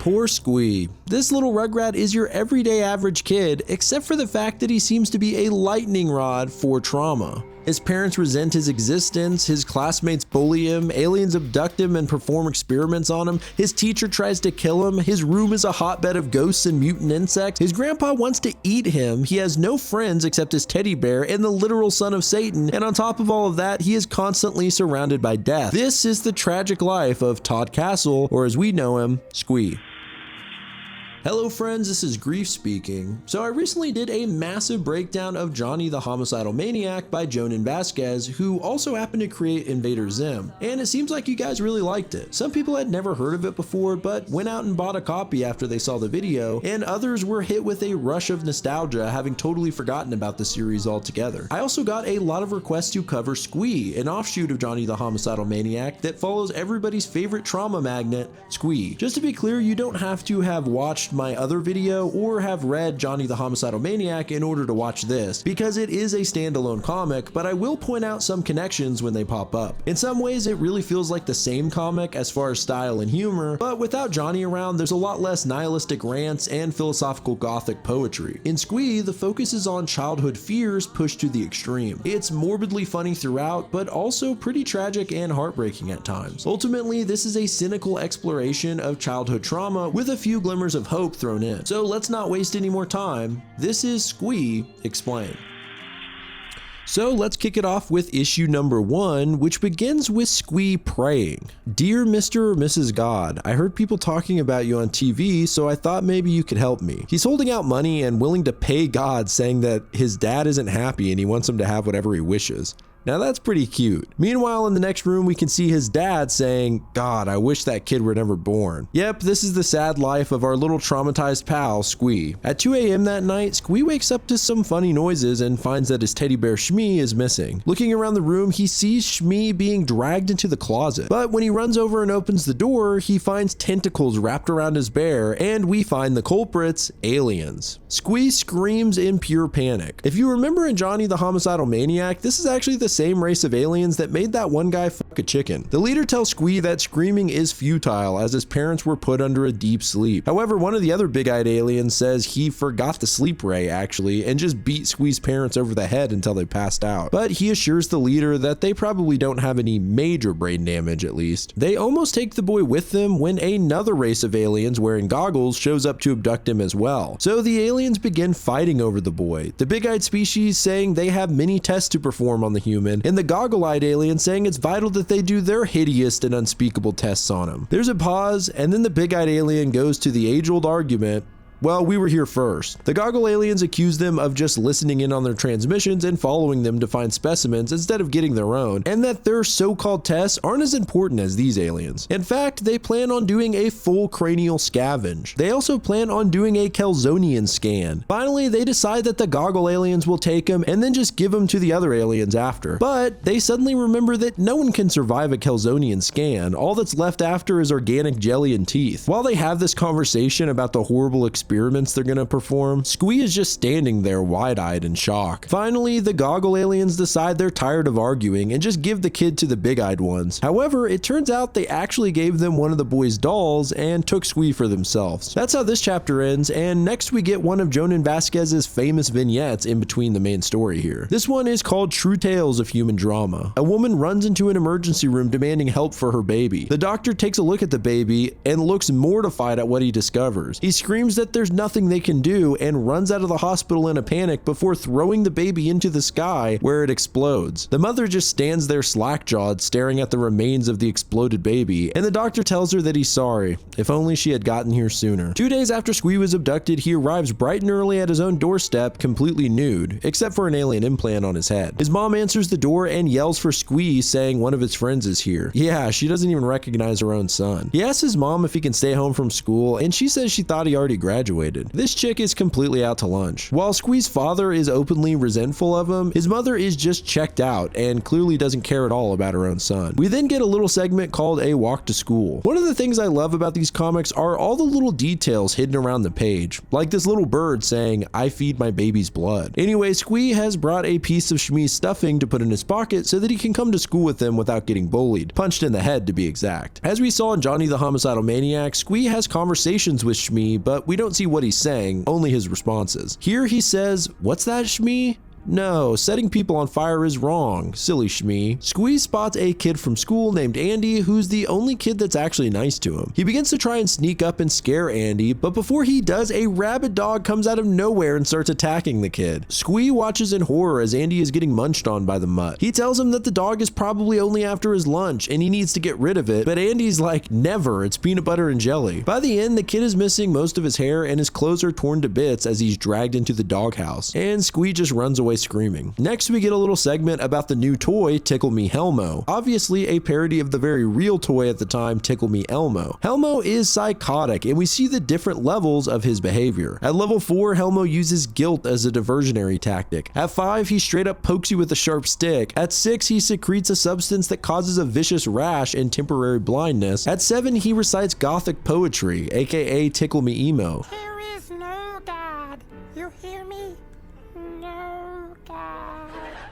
Poor SQUEE. This little Rugrat is your everyday average kid, except for the fact that he seems to be a lightning rod for trauma. His parents resent his existence, his classmates bully him, aliens abduct him and perform experiments on him, his teacher tries to kill him, his room is a hotbed of ghosts and mutant insects, his grandpa wants to eat him, he has no friends except his teddy bear and the literal son of Satan, and on top of all of that, he is constantly surrounded by death. This is the tragic life of Todd Castle, or as we know him, SQUEE. Hello friends, this is Grief speaking. So I recently did a massive breakdown of Johnny the Homicidal Maniac by Jhonen Vasquez, who also happened to create Invader Zim, and it seems like you guys really liked it. Some people had never heard of it before, but went out and bought a copy after they saw the video, and others were hit with a rush of nostalgia, having totally forgotten about the series altogether. I also got a lot of requests to cover SQUEE, an offshoot of Johnny the Homicidal Maniac that follows everybody's favorite trauma magnet, SQUEE. Just to be clear, you don't have to have watched my other video or have read Johnny the Homicidal Maniac in order to watch this, because it is a standalone comic, but I will point out some connections when they pop up. In some ways, it really feels like the same comic as far as style and humor, but without Johnny around, there's a lot less nihilistic rants and philosophical gothic poetry. In SQUEE, the focus is on childhood fears pushed to the extreme. It's morbidly funny throughout, but also pretty tragic and heartbreaking at times. Ultimately, this is a cynical exploration of childhood trauma with a few glimmers of hope thrown in. So let's not waste any more time. This is SQUEE Explained. So let's kick it off with issue number 1, which begins with SQUEE praying. Dear Mr. or Mrs. God, I heard people talking about you on TV, so I thought maybe you could help me. He's holding out money and willing to pay God, saying that his dad isn't happy and he wants him to have whatever he wishes. Now that's pretty cute. Meanwhile, in the next room, we can see his dad saying, God, I wish that kid were never born. Yep, this is the sad life of our little traumatized pal, SQUEE. At 2 a.m. that night, SQUEE wakes up to some funny noises and finds that his teddy bear Shmee is missing. Looking around the room, he sees Shmee being dragged into the closet. But when he runs over and opens the door, he finds tentacles wrapped around his bear, and we find the culprits, aliens. SQUEE screams in pure panic. If you remember in Johnny the Homicidal Maniac, this is actually the same race of aliens that made that one guy fuck a chicken. The leader tells SQUEE that screaming is futile as his parents were put under a deep sleep. However, one of the other big-eyed aliens says he forgot the sleep ray actually and just beat SQUEE's parents over the head until they passed out. But he assures the leader that they probably don't have any major brain damage at least. They almost take the boy with them when another race of aliens wearing goggles shows up to abduct him as well. So the aliens begin fighting over the boy, the big-eyed species saying they have many tests to perform on the human, and the goggle-eyed alien saying it's vital that they do their hideous and unspeakable tests on him. There's a pause, and then the big-eyed alien goes to the age-old argument, well, we were here first. The goggle aliens accuse them of just listening in on their transmissions and following them to find specimens instead of getting their own, and that their so-called tests aren't as important as these aliens. In fact, they plan on doing a full cranial scavenge. They also plan on doing a Kelzonian scan. Finally, they decide that the goggle aliens will take them and then just give them to the other aliens after. But they suddenly remember that no one can survive a Kelzonian scan. All that's left after is organic jelly and teeth. While they have this conversation about the horrible experiments they're gonna perform, SQUEE is just standing there wide-eyed in shock. Finally, the goggle aliens decide they're tired of arguing and just give the kid to the big-eyed ones. However, it turns out they actually gave them one of the boys' dolls and took SQUEE for themselves. That's how this chapter ends, and next we get one of Jhonen Vasquez's famous vignettes in between the main story here. This one is called True Tales of Human Drama. A woman runs into an emergency room demanding help for her baby. The doctor takes a look at the baby and looks mortified at what he discovers. He screams that there's nothing they can do and runs out of the hospital in a panic before throwing the baby into the sky where it explodes. The mother just stands there slack-jawed staring at the remains of the exploded baby, and the doctor tells her that he's sorry. If only she had gotten here sooner. 2 days after SQUEE was abducted, he arrives bright and early at his own doorstep, completely nude, except for an alien implant on his head. His mom answers the door and yells for SQUEE, saying one of his friends is here. Yeah, she doesn't even recognize her own son. He asks his mom if he can stay home from school, and she says she thought he already graduated. graduated. This chick is completely out to lunch. While SQUEE's father is openly resentful of him, his mother is just checked out and clearly doesn't care at all about her own son. We then get a little segment called A Walk to School. One of the things I love about these comics are all the little details hidden around the page, like this little bird saying, "I feed my baby's blood." Anyway, SQUEE has brought a piece of Shmi's stuffing to put in his pocket so that he can come to school with them without getting bullied, punched in the head to be exact. As we saw in Johnny the Homicidal Maniac, SQUEE has conversations with Shmi, but we don't see what he's saying, only his responses. Here he says, "What's that, Shmi? No, setting people on fire is wrong. Silly Shmi." SQUEE spots a kid from school named Andy, who's the only kid that's actually nice to him. He begins to try and sneak up and scare Andy, but before he does, a rabid dog comes out of nowhere and starts attacking the kid. SQUEE watches in horror as Andy is getting munched on by the mutt. He tells him that the dog is probably only after his lunch and he needs to get rid of it, but Andy's like, "Never, it's peanut butter and jelly." By the end, the kid is missing most of his hair and his clothes are torn to bits as he's dragged into the doghouse, and SQUEE just runs away screaming. Next, we get a little segment about the new toy, Tickle Me Helmo, obviously a parody of the very real toy at the time, Tickle Me Elmo. Helmo is psychotic, and we see the different levels of his behavior. At level 4, Helmo uses guilt as a diversionary tactic. At 5, he straight up pokes you with a sharp stick. At 6, he secretes a substance that causes a vicious rash and temporary blindness. At 7, he recites gothic poetry, aka Tickle Me Emo. There is no God. You hear me? No God.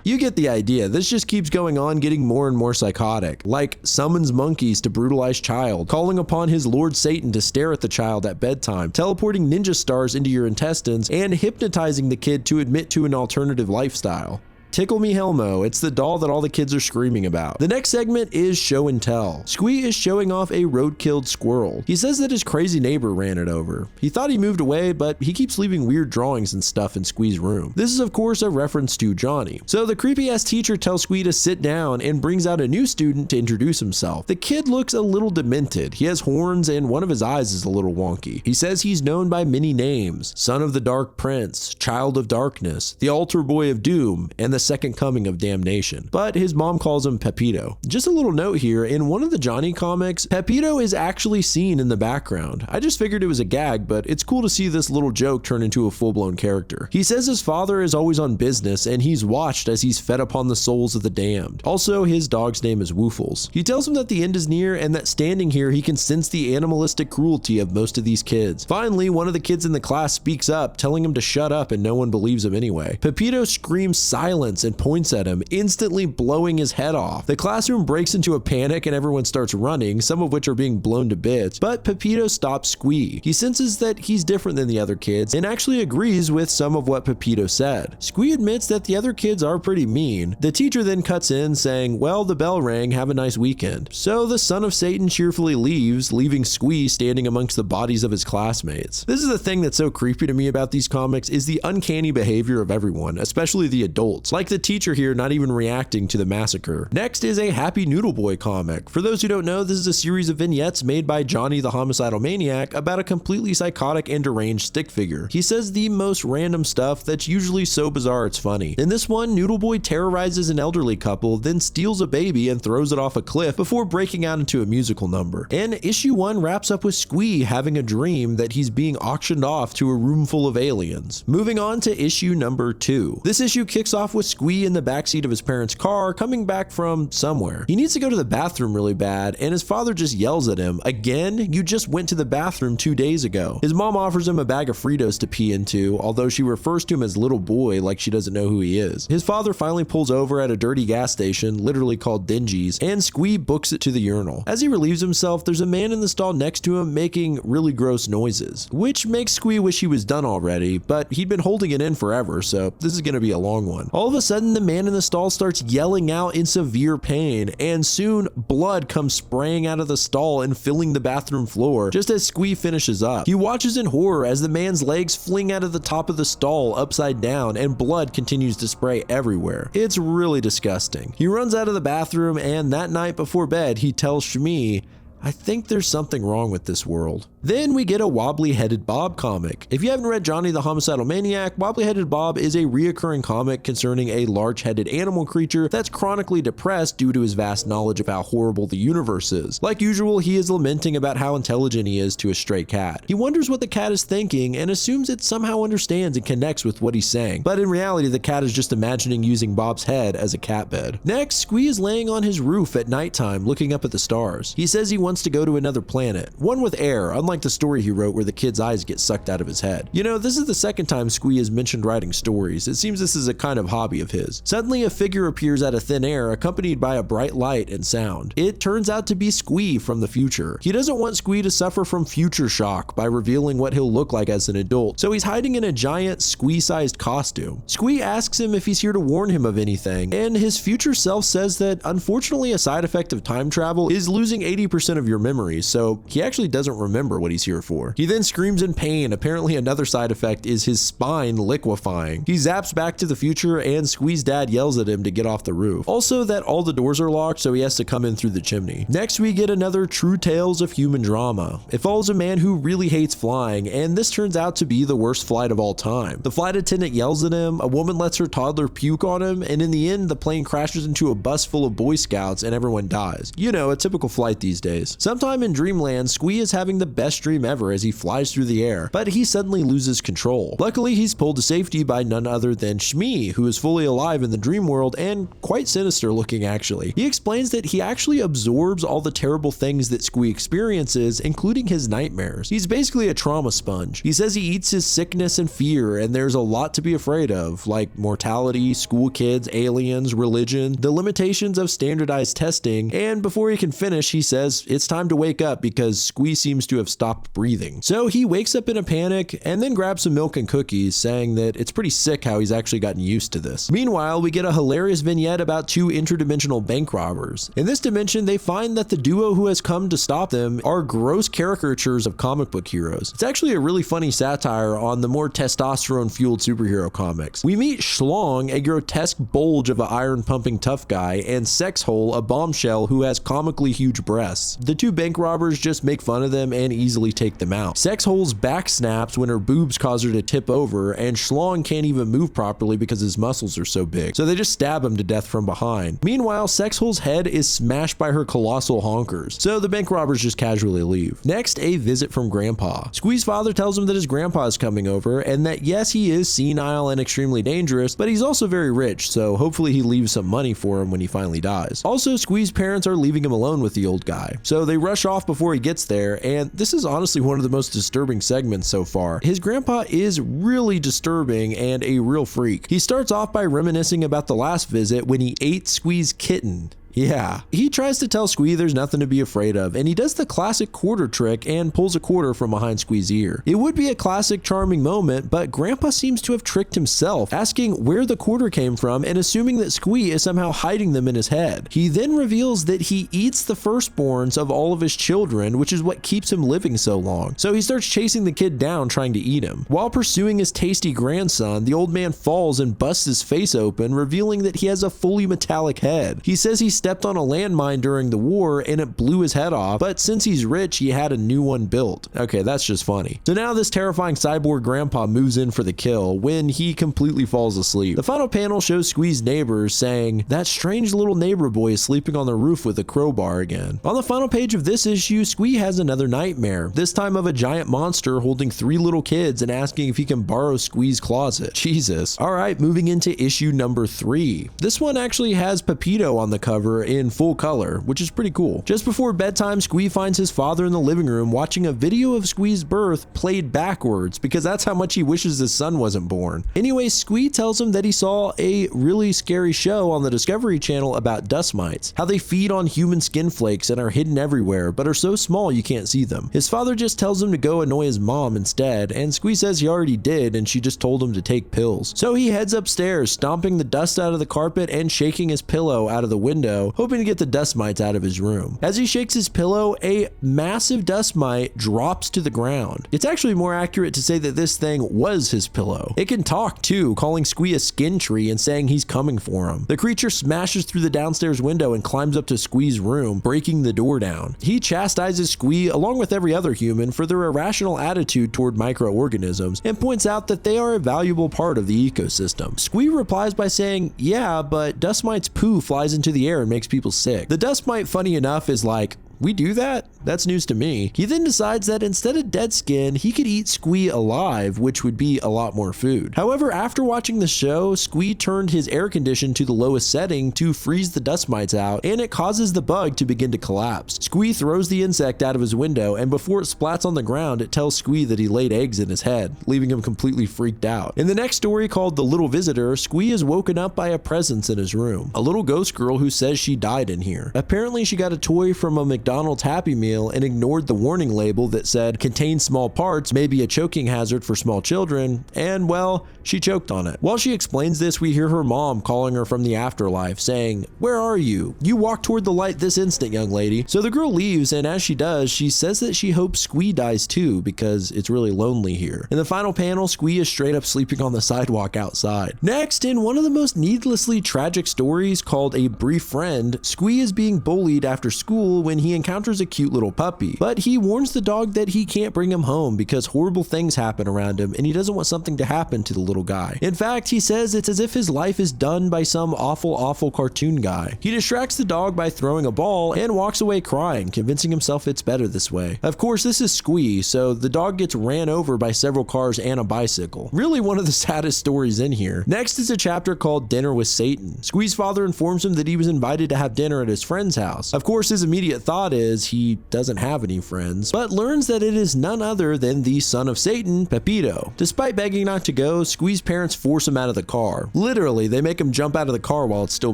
You get the idea. This just keeps going on, getting more and more psychotic. Like summons monkeys to brutalize child, calling upon his lord Satan to stare at the child at bedtime, teleporting ninja stars into your intestines, and hypnotizing the kid to admit to an alternative lifestyle. Tickle Me Helmo, it's the doll that all the kids are screaming about. The next segment is Show and Tell. SQUEE is showing off a road-killed squirrel. He says that his crazy neighbor ran it over. He thought he moved away, but he keeps leaving weird drawings and stuff in SQUEE's room. This is of course a reference to Johnny. So the creepy-ass teacher tells SQUEE to sit down and brings out a new student to introduce himself. The kid looks a little demented. He has horns and one of his eyes is a little wonky. He says he's known by many names: Son of the Dark Prince, Child of Darkness, the Altar Boy of Doom, and the Second Coming of Damnation, but his mom calls him Pepito. Just a little note here, in one of the Johnny comics, Pepito is actually seen in the background. I just figured it was a gag, but it's cool to see this little joke turn into a full-blown character. He says his father is always on business and he's watched as he's fed upon the souls of the damned. Also, his dog's name is Woofles. He tells him that the end is near and that standing here he can sense the animalistic cruelty of most of these kids. Finally, one of the kids in the class speaks up, telling him to shut up, and no one believes him anyway. Pepito screams silence and points at him, instantly blowing his head off. The classroom breaks into a panic and everyone starts running, some of which are being blown to bits, but Pepito stops SQUEE. He senses that he's different than the other kids and actually agrees with some of what Pepito said. SQUEE admits that the other kids are pretty mean. The teacher then cuts in saying, "Well, the bell rang, have a nice weekend." So the son of Satan cheerfully leaves, leaving SQUEE standing amongst the bodies of his classmates. This is the thing that's so creepy to me about these comics, is the uncanny behavior of everyone, especially the adults. Like the teacher here not even reacting to the massacre. Next is a Happy Noodle Boy comic. For those who don't know, this is a series of vignettes made by Johnny the Homicidal Maniac about a completely psychotic and deranged stick figure. He says the most random stuff that's usually so bizarre it's funny. In this one, Noodle Boy terrorizes an elderly couple, then steals a baby and throws it off a cliff before breaking out into a musical number. And issue 1 wraps up with SQUEE having a dream that he's being auctioned off to a room full of aliens. Moving on to issue number 2. This issue kicks off with SQUEE in the backseat of his parents' car coming back from somewhere. He needs to go to the bathroom really bad, and his father just yells at him, "Again? You just went to the bathroom 2 days ago." His mom offers him a bag of Fritos to pee into, although she refers to him as little boy like she doesn't know who he is. His father finally pulls over at a dirty gas station, literally called Dingy's, and SQUEE books it to the urinal. As he relieves himself, there's a man in the stall next to him making really gross noises, which makes SQUEE wish he was done already, but he'd been holding it in forever, so this is gonna be a long one. All of a sudden, the man in the stall starts yelling out in severe pain, and soon blood comes spraying out of the stall and filling the bathroom floor just as SQUEE finishes up. He watches in horror as the man's legs fling out of the top of the stall upside down and blood continues to spray everywhere. It's really disgusting. He runs out of the bathroom, and that night before bed he tells Shmi, I think there's something wrong with this world. Then we get a Wobbly-Headed Bob comic. If you haven't read Johnny the Homicidal Maniac, Wobbly-Headed Bob is a reoccurring comic concerning a large-headed animal creature that's chronically depressed due to his vast knowledge of how horrible the universe is. Like usual, he is lamenting about how intelligent he is to a stray cat. He wonders what the cat is thinking and assumes it somehow understands and connects with what he's saying, but in reality the cat is just imagining using Bob's head as a cat bed. Next, Squee is laying on his roof at nighttime looking up at the stars. He says he wants to go to another planet, one with air, unlike the story he wrote where the kid's eyes get sucked out of his head. You know, this is the second time Squee has mentioned writing stories. It seems this is a kind of hobby of his. Suddenly a figure appears out of thin air accompanied by a bright light and sound. It turns out to be Squee from the future. He doesn't want Squee to suffer from future shock by revealing what he'll look like as an adult, so he's hiding in a giant Squee-sized costume. Squee asks him if he's here to warn him of anything, and his future self says that unfortunately a side effect of time travel is losing 80% of your memories, so he actually doesn't remember what he's here for. He then screams in pain. Apparently another side effect is his spine liquefying. He zaps back to the future and Squee's dad yells at him to get off the roof. Also that all the doors are locked, so he has to come in through the chimney. Next we get another True Tales of Human Drama. It follows a man who really hates flying, and this turns out to be the worst flight of all time. The flight attendant yells at him, a woman lets her toddler puke on him, and in the end the plane crashes into a bus full of Boy Scouts and everyone dies. You know, a typical flight these days. Sometime in Dreamland, Squee is having the best dream ever as he flies through the air, but he suddenly loses control. Luckily, he's pulled to safety by none other than Shmee, who is fully alive in the dream world and quite sinister looking actually. He explains that he actually absorbs all the terrible things that Squee experiences, including his nightmares. He's basically a trauma sponge. He says he eats his sickness and fear, and there's a lot to be afraid of, like mortality, school kids, aliens, religion, the limitations of standardized testing, and before he can finish, he says it's time to wake up because Squee seems to have stopped breathing. So he wakes up in a panic and then grabs some milk and cookies, saying that it's pretty sick how he's actually gotten used to this. Meanwhile, we get a hilarious vignette about two interdimensional bank robbers. In this dimension, they find that the duo who has come to stop them are gross caricatures of comic book heroes. It's actually a really funny satire on the more testosterone-fueled superhero comics. We meet Schlong, a grotesque bulge of an iron-pumping tough guy, and Sexhole, a bombshell who has comically huge breasts. The two bank robbers just make fun of them and easily take them out. Sexhole's back snaps when her boobs cause her to tip over, and Schlong can't even move properly because his muscles are so big, so they just stab him to death from behind. Meanwhile, Sexhole's head is smashed by her colossal honkers, so the bank robbers just casually leave. Next, a visit from Grandpa. Squee's father tells him that his grandpa is coming over, and that yes, he is senile and extremely dangerous, but he's also very rich, so hopefully he leaves some money for him when he finally dies. Also, Squee's parents are leaving him alone with the old guy, so they rush off before he gets there, and this is honestly one of the most disturbing segments so far. His grandpa is really disturbing and a real freak. He starts off by reminiscing about the last visit when he ate Squee's kitten. Yeah. He tries to tell Squee there's nothing to be afraid of, and he does the classic quarter trick and pulls a quarter from behind Squee's ear. It would be a classic charming moment, but Grandpa seems to have tricked himself, asking where the quarter came from and assuming that Squee is somehow hiding them in his head. He then reveals that he eats the firstborns of all of his children, which is what keeps him living so long. So he starts chasing the kid down, trying to eat him. While pursuing his tasty grandson, the old man falls and busts his face open, revealing that he has a fully metallic head. He says he stepped on a landmine during the war and it blew his head off, but since he's rich, he had a new one built. Okay, that's just funny. So now this terrifying cyborg grandpa moves in for the kill when he completely falls asleep. The final panel shows Squee's neighbors saying, "That strange little neighbor boy is sleeping on the roof with a crowbar again." On the final page of this issue, Squee has another nightmare, this time of a giant monster holding 3 little kids and asking if he can borrow Squee's closet. Jesus. Alright, moving into issue number 3. This one actually has Pepito on the cover in full color, which is pretty cool. Just before bedtime, Squee finds his father in the living room watching a video of Squee's birth played backwards because that's how much he wishes his son wasn't born. Anyway, Squee tells him that he saw a really scary show on the Discovery Channel about dust mites, how they feed on human skin flakes and are hidden everywhere but are so small you can't see them. His father just tells him to go annoy his mom instead, and Squee says he already did and she just told him to take pills. So he heads upstairs, stomping the dust out of the carpet and shaking his pillow out of the window window, hoping to get the dust mites out of his room. As he shakes his pillow, a massive dust mite drops to the ground. It's actually more accurate to say that this thing was his pillow. It can talk too, calling SQUEE a skin tree and saying he's coming for him. The creature smashes through the downstairs window and climbs up to SQUEE's room, breaking the door down. He chastises SQUEE along with every other human for their irrational attitude toward microorganisms and points out that they are a valuable part of the ecosystem. SQUEE replies by saying, yeah, but dust mites poo flies into the air and makes people sick. The dust mite, funny enough, is like, we do that? That's news to me. He then decides that instead of dead skin, he could eat SQUEE alive, which would be a lot more food. However, after watching the show, SQUEE turned his air condition to the lowest setting to freeze the dust mites out, and it causes the bug to begin to collapse. SQUEE throws the insect out of his window, and before it splats on the ground, it tells SQUEE that he laid eggs in his head, leaving him completely freaked out. In the next story called The Little Visitor, SQUEE is woken up by a presence in his room, a little ghost girl who says she died in here. Apparently, she got a toy from a McDonald's Happy Meal and ignored the warning label that said contains small parts, may be a choking hazard for small children, and well, she choked on it. While she explains this, we hear her mom calling her from the afterlife, saying, "Where are you? You walk toward the light this instant, young lady." So the girl leaves, and as she does, she says that she hopes SQUEE dies too because it's really lonely here. In the final panel, SQUEE is straight up sleeping on the sidewalk outside. Next, in one of the most needlessly tragic stories called A Brief Friend, SQUEE is being bullied after school when he encounters a cute little puppy, but he warns the dog that he can't bring him home because horrible things happen around him and he doesn't want something to happen to the little guy. In fact, he says it's as if his life is done by some awful cartoon guy. He distracts the dog by throwing a ball and walks away crying, convincing himself it's better this way. Of course, this is SQUEE, so the dog gets ran over by several cars and a bicycle. Really one of the saddest stories in here. Next is a chapter called Dinner with Satan. SQUEE's father informs him that he was invited to have dinner at his friend's house. Of course, his immediate thought is he doesn't have any friends, but learns that it is none other than the son of Satan, Pepito. Despite begging not to go, SQUEE's parents force him out of the car. Literally, they make him jump out of the car while it's still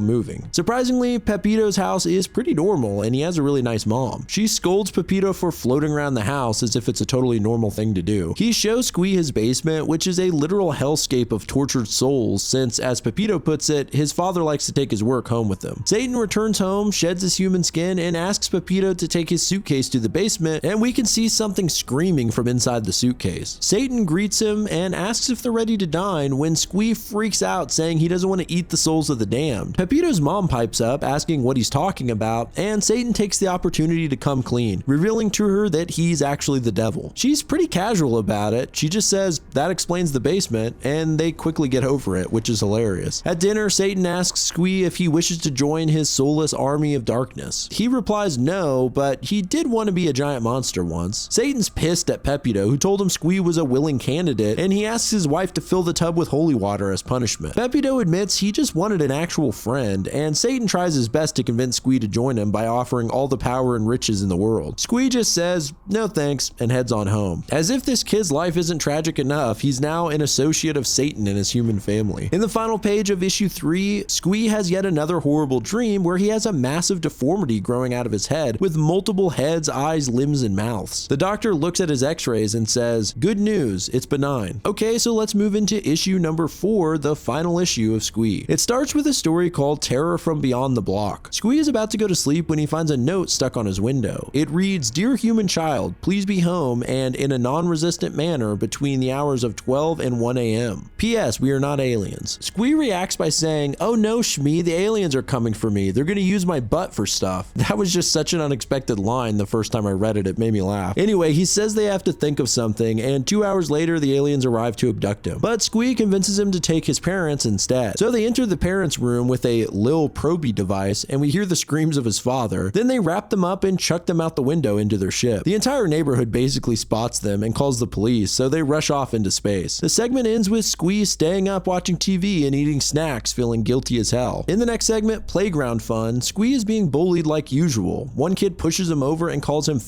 moving. Surprisingly, Pepito's house is pretty normal and he has a really nice mom. She scolds Pepito for floating around the house as if it's a totally normal thing to do. He shows SQUEE his basement, which is a literal hellscape of tortured souls since, as Pepito puts it, his father likes to take his work home with him. Satan returns home, sheds his human skin, and asks Pepito to take his suitcase to the basement, and we can see something screaming from inside the suitcase. Satan greets him and asks if they're ready to dine when SQUEE freaks out, saying he doesn't want to eat the souls of the damned. Pepito's mom pipes up, asking what he's talking about, and Satan takes the opportunity to come clean, revealing to her that he's actually the devil. She's pretty casual about it. She just says that explains the basement, and they quickly get over it, which is hilarious. At dinner, Satan asks SQUEE if he wishes to join his soulless army of darkness. He replies no, but he did want to be a giant monster once. Satan's pissed at Pepito, who told him SQUEE was a willing candidate, and he asks his wife to fill the tub with holy water as punishment. Pepito admits he just wanted an actual friend, and Satan tries his best to convince SQUEE to join him by offering all the power and riches in the world. SQUEE just says, no thanks, and heads on home. As if this kid's life isn't tragic enough, he's now an associate of Satan in his human family. In the final page of issue 3, SQUEE has yet another horrible dream where he has a massive deformity growing out of his head with multiple heads, eyes, limbs, and mouths. The doctor looks at his x-rays and says, good news, it's benign. Okay, so let's move into issue number 4, the final issue of SQUEE. It starts with a story called Terror from Beyond the Block. SQUEE is about to go to sleep when he finds a note stuck on his window. It reads, Dear human child, please be home and in a non-resistant manner between the hours of 12 and 1 a.m. P.S. We are not aliens. SQUEE reacts by saying, oh no, Shmee, the aliens are coming for me. They're gonna use my butt for stuff. That was just such an unexpected line the first time I read it. It made me laugh. Anyway, he says they have to think of something, and 2 hours later, the aliens arrive to abduct him. But SQUEE convinces him to take his parents instead. So they enter the parents' room with a Lil Proby device, and we hear the screams of his father. Then they wrap them up and chuck them out the window into their ship. The entire neighborhood basically spots them and calls the police, so they rush off into space. The segment ends with SQUEE staying up watching TV and eating snacks, feeling guilty as hell. In the next segment, Playground Fun, SQUEE is being bullied like usual. One kid pushes him over and calls him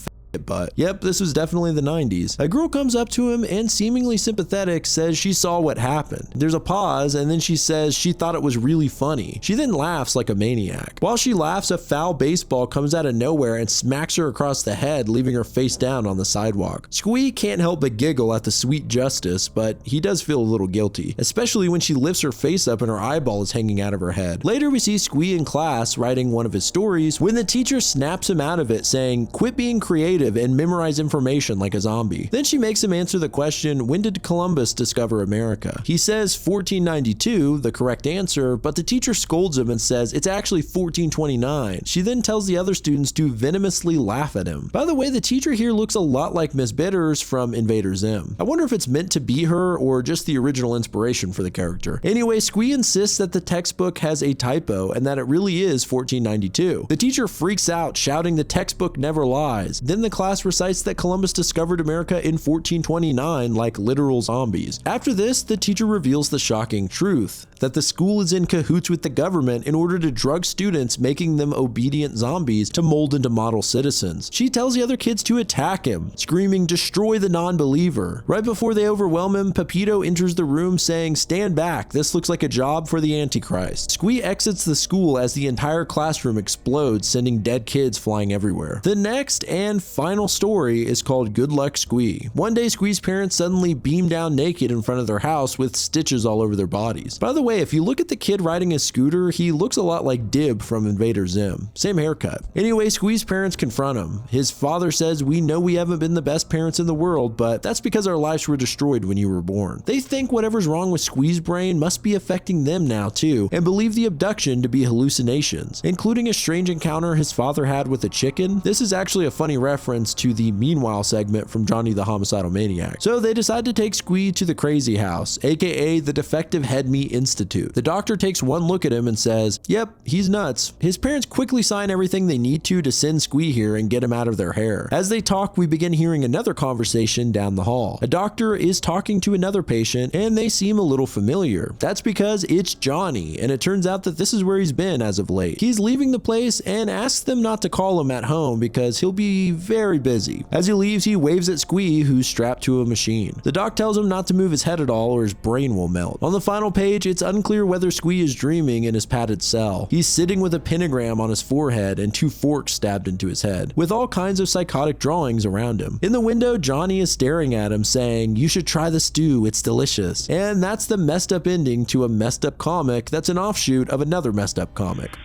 but yep, this was definitely the 90s. A girl comes up to him and seemingly sympathetic says she saw what happened. There's a pause and then she says she thought it was really funny. She then laughs like a maniac. While she laughs, a foul baseball comes out of nowhere and smacks her across the head, leaving her face down on the sidewalk. SQUEE can't help but giggle at the sweet justice, but he does feel a little guilty, especially when she lifts her face up and her eyeball is hanging out of her head. Later we see SQUEE in class writing one of his stories when the teacher snaps him out of it, saying, "Quit being creative and memorize information like a zombie." Then she makes him answer the question, when did Columbus discover America? He says 1492, the correct answer, but the teacher scolds him and says it's actually 1429. She then tells the other students to venomously laugh at him. By the way, the teacher here looks a lot like Miss Bitters from Invader Zim. I wonder if it's meant to be her or just the original inspiration for the character. Anyway, SQUEE insists that the textbook has a typo and that it really is 1492. The teacher freaks out, shouting the textbook never lies. Then the class recites that Columbus discovered America in 1429 like literal zombies. After this, the teacher reveals the shocking truth, that the school is in cahoots with the government in order to drug students, making them obedient zombies to mold into model citizens. She tells the other kids to attack him, screaming, "Destroy the non-believer." Right before they overwhelm him, Pepito enters the room saying, "Stand back, this looks like a job for the Antichrist." SQUEE exits the school as the entire classroom explodes, sending dead kids flying everywhere. The next and final story is called Good Luck SQUEE. One day, SQUEE's parents suddenly beam down naked in front of their house with stitches all over their bodies. By the way, if you look at the kid riding his scooter, he looks a lot like Dib from Invader Zim. Same haircut. Anyway, SQUEE's parents confront him. His father says, "We know we haven't been the best parents in the world, but that's because our lives were destroyed when you were born." They think whatever's wrong with SQUEE's brain must be affecting them now too, and believe the abduction to be hallucinations, including a strange encounter his father had with a chicken. This is actually a funny reference to the Meanwhile segment from Johnny the Homicidal Maniac. So they decide to take SQUEE to the crazy house, aka the Defective Head Meat Institute. The doctor takes one look at him and says, "Yep, he's nuts." His parents quickly sign everything they need to send SQUEE here and get him out of their hair. As they talk, we begin hearing another conversation down the hall. A doctor is talking to another patient and they seem a little familiar. That's because it's Johnny, and it turns out that this is where he's been as of late. He's leaving the place and asks them not to call him at home because he'll be very busy. As he leaves, he waves at SQUEE, who's strapped to a machine. The doc tells him not to move his head at all or his brain will melt. On the final page, it's unclear whether SQUEE is dreaming in his padded cell. He's sitting with a pentagram on his forehead and two forks stabbed into his head, with all kinds of psychotic drawings around him. In the window, Johnny is staring at him saying, "You should try the stew, it's delicious." And that's the messed up ending to a messed up comic that's an offshoot of another messed up comic.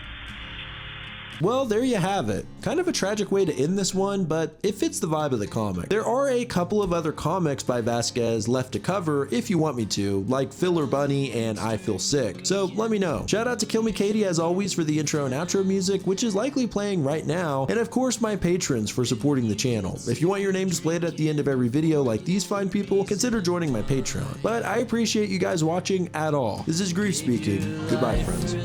Well, there you have it. Kind of a tragic way to end this one, but it fits the vibe of the comic. There are a couple of other comics by Vasquez left to cover if you want me to, like Filler Bunny and I Feel Sick, so let me know. Shout out to Kill Me Katie as always for the intro and outro music, which is likely playing right now, and of course my patrons for supporting the channel. If you want your name displayed at the end of every video like these fine people, consider joining my Patreon. But I appreciate you guys watching at all. This is Grief speaking. Goodbye, friends.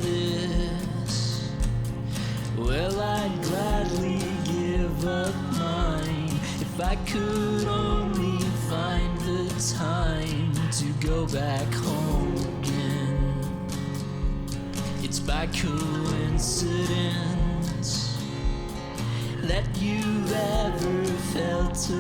Well, I'd gladly give up mine if I could only find the time to go back home again. It's by coincidence that you've ever felt